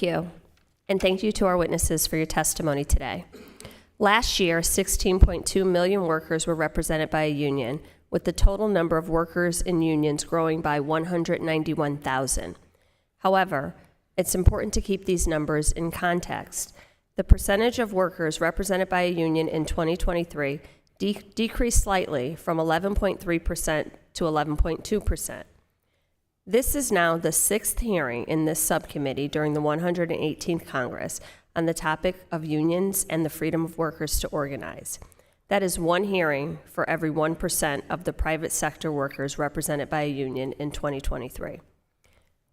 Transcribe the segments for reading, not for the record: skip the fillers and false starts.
Thank you. And thank you to our witnesses for your testimony today. Last year, 16.2 million workers were represented by a union, with the total number of workers in unions growing by 191,000. However, it's important to keep these numbers in context. The percentage of workers represented by a union in 2023 decreased slightly from 11.3% to 11.2%. This is now the sixth hearing in this subcommittee during the 118th Congress on the topic of unions and the freedom of workers to organize. That is one hearing for every 1% of the private sector workers represented by a union in 2023.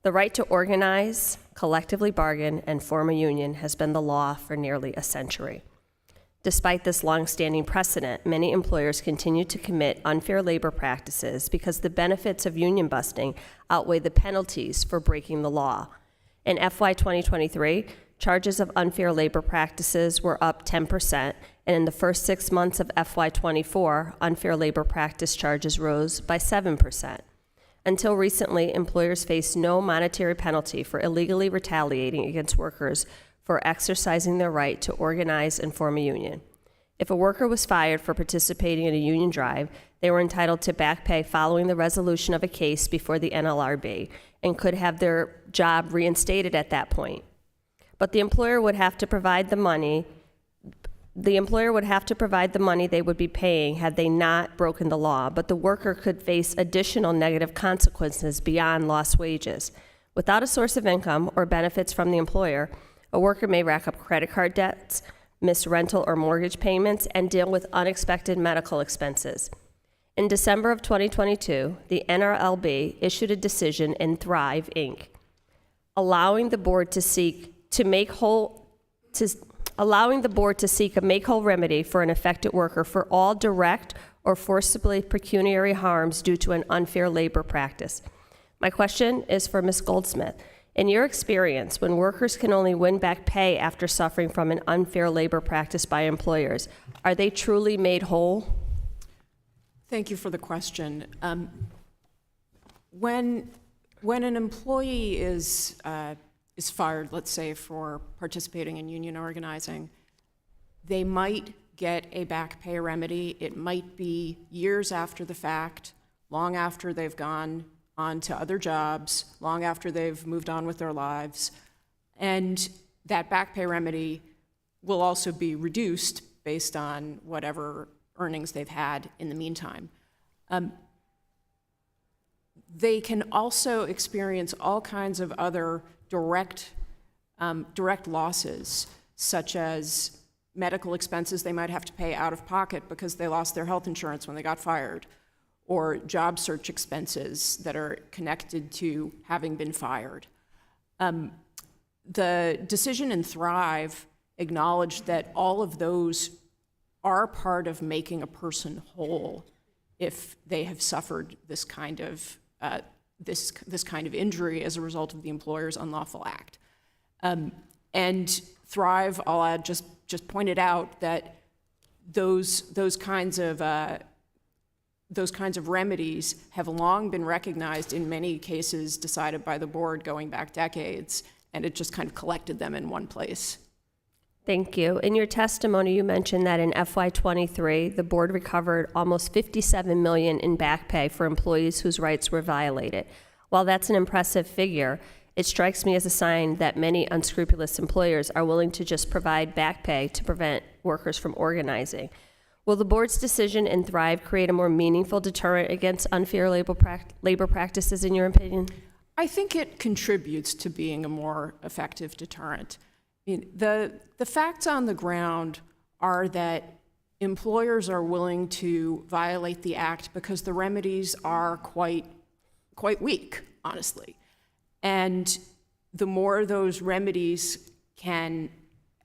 The right to organize, collectively bargain, and form a union has been the law for nearly a century. Despite this long-standing precedent, many employers continue to commit unfair labor practices because the benefits of union busting outweigh the penalties for breaking the law. In FY 2023, charges of unfair labor practices were up 10%, and in the first 6 months of FY 24, unfair labor practice charges rose by 7%. Until recently, employers faced no monetary penalty for illegally retaliating against workers for exercising their right to organize and form a union. If a worker was fired for participating in a union drive, they were entitled to back pay following the resolution of a case before the NLRB and could have their job reinstated at that point. But the employer would have to provide the money they would be paying had they not broken the law, but the worker could face additional negative consequences beyond lost wages. Without a source of income or benefits from the employer, a worker may rack up credit card debts, miss rental or mortgage payments, and deal with unexpected medical expenses. In December of 2022, the NLRB issued a decision in Thrive, Inc., allowing the board to seek a make-whole remedy for an affected worker for all direct or forcibly pecuniary harms due to an unfair labor practice. My question is for Ms. Goldsmith. In your experience, when workers can only win back pay after suffering from an unfair labor practice by employers, are they truly made whole? Thank you for the question. When an employee is fired, let's say, for participating in union organizing, they might get a back pay remedy. It might be years after the fact, long after they've gone on to other jobs, long after they've moved on with their lives. And that back pay remedy will also be reduced based on whatever earnings they've had in the meantime. They can also experience all kinds of other direct losses, such as medical expenses they might have to pay out of pocket because they lost their health insurance when they got fired, or job search expenses that are connected to having been fired. The decision in Thrive acknowledged that all of those are part of making a person whole if they have suffered this kind of injury as a result of the employer's unlawful act. And Thrive, I'll add, just pointed out that those kinds of remedies have long been recognized in many cases decided by the board going back decades, and it just kind of collected them in one place. Thank you. In your testimony, you mentioned that in FY23, the board recovered almost $57 million in back pay for employees whose rights were violated. While that's an impressive figure, it strikes me as a sign that many unscrupulous employers are willing to just provide back pay to prevent workers from organizing. Will the board's decision in Thrive create a more meaningful deterrent against unfair labor practices, in your opinion? I think it contributes to being a more effective deterrent. The facts on the ground are that employers are willing to violate the act because the remedies are quite weak, honestly. And the more those remedies can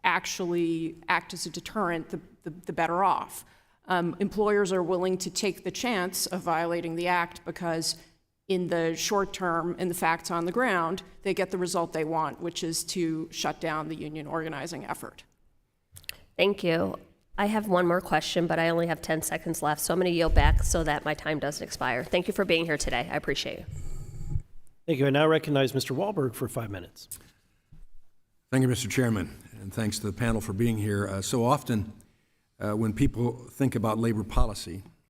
actually act as a deterrent, the better off. Employers are willing to take the chance of violating the act because in the short term, in the facts on the ground, they get the result they want, which is to shut down the union organizing effort. Thank you. I have one more question, but I only have 10 seconds left, so I'm going to yield back so that my time doesn't expire. Thank you for being here today. I appreciate you. Thank you. I now recognize Mr. Wahlberg for 5 minutes. Thank you, Mr. Chairman, and thanks to the panel for being here. So often, when people think about labor policy,